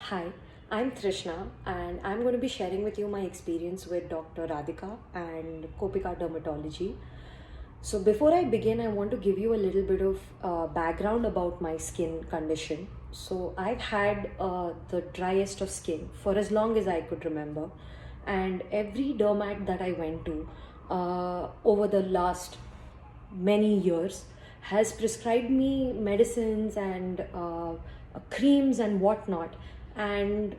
Hi, I'm Trisha and I'm going to be sharing with you my experience with Dr. Radhika and Kopika Dermatology. So, before I begin, I want to give you a little bit of background about my skin condition. So, I've had the driest of skin for as long as I could remember, and every dermat that I went to over the last many years has prescribed me medicines and creams and whatnot. And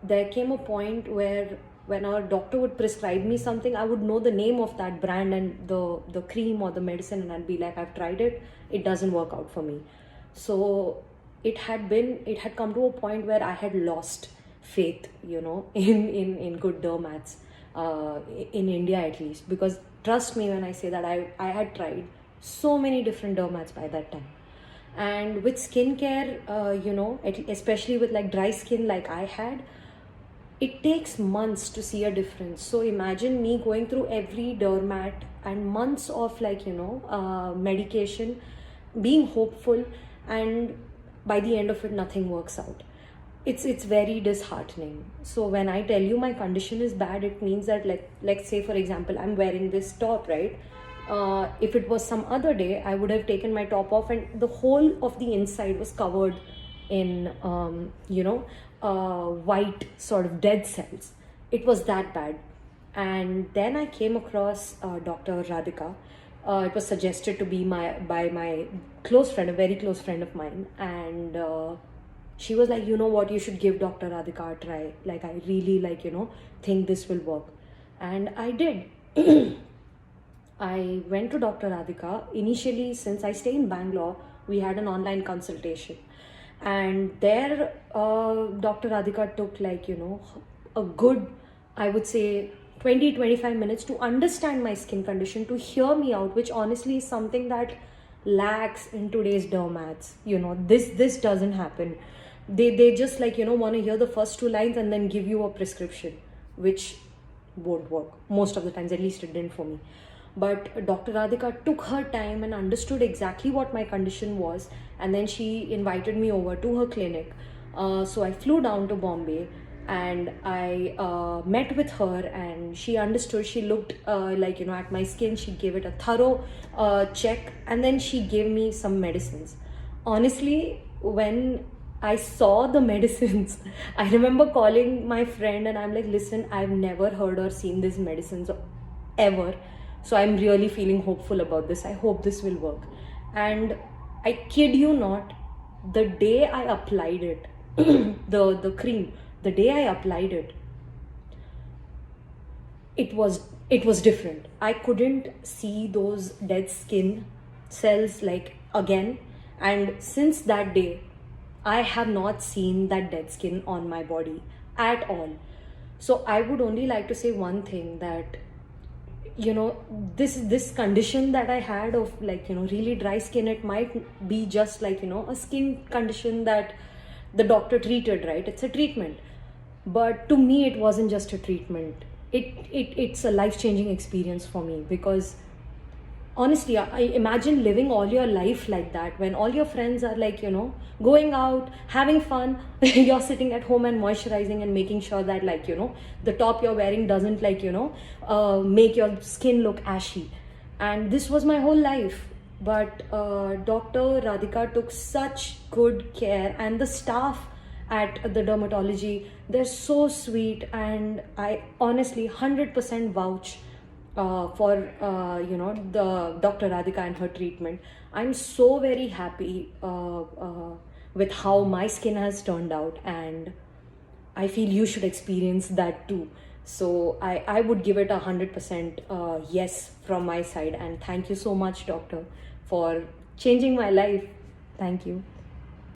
there came a point where when our doctor would prescribe me something, I would know the name of that brand and the cream or the medicine, and I'd be like, I've tried it, it doesn't work out for me. So it had come to a point where I had lost faith, in good dermats, in India at least. Because trust me when I say that I had tried so many different dermats by that time. And with skincare, especially with like dry skin like I had, it takes months to see a difference. So imagine me going through every dermat and months of medication, being hopeful, and by the end of it nothing works out. It's very disheartening. So when I tell you my condition is bad, it means that, let's say for example, I'm wearing this top, right? If it was some other day, I would have taken my top off and the whole of the inside was covered in white sort of dead cells. It was that bad. And then I came across Dr. Radhika. It was suggested to be by my close friend, a very close friend of mine, and she was like, you know what, you should give Dr. Radhika a try. Like, I really think this will work. And I did. I went to Dr. Radhika. Initially, since I stay in Bangalore, we had an online consultation. And there, Dr. Radhika took a good, I would say, 20-25 minutes to understand my skin condition, to hear me out, which honestly is something that lacks in today's dermats. This doesn't happen. They just want to hear the first two lines and then give you a prescription, which won't work most of the times. At least it didn't for me. But Dr. Radhika took her time and understood exactly what my condition was, and then she invited me over to her clinic. So I flew down to Bombay and I met with her, and she understood. She looked at my skin. She gave it a thorough check, and then she gave me some medicines. Honestly, when I saw the medicines, I remember calling my friend and I'm like, listen, I've never heard or seen these medicines ever. So I'm really feeling hopeful about this. I hope this will work. And I kid you not, the day I applied it, the cream, the day I applied it, it was different. I couldn't see those dead skin cells again. And since that day, I have not seen that dead skin on my body at all. So I would only like to say one thing, that this condition that I had of really dry skin, it might be just a skin condition that the doctor treated, right? It's a treatment. But to me, it wasn't just a treatment. It's a life-changing experience for me, because honestly, I imagine living all your life like that, when all your friends are going out, having fun. You're sitting at home and moisturizing and making sure that the top you're wearing doesn't make your skin look ashy. And this was my whole life. But Dr. Radhika took such good care, and the staff at the dermatology, they're so sweet, and I honestly 100% vouch for the Dr. Radhika and her treatment. I'm so very happy with how my skin has turned out, and I feel you should experience that too. So I would give it 100% yes from my side. And thank you so much, doctor, for changing my life. Thank you.